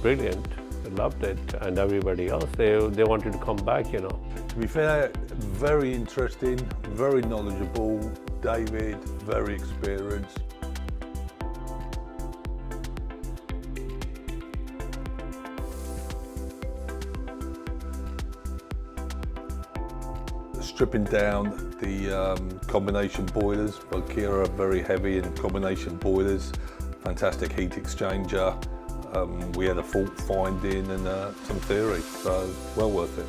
brilliant. They loved it, and everybody else, they wanted to come back, you know. To be fair, very interesting, very knowledgeable. David, very experienced. Stripping down the combination boilers. Valkyra are very heavy in combination boilers. Fantastic heat exchanger. We had a fault finding and some theory, so well worth it.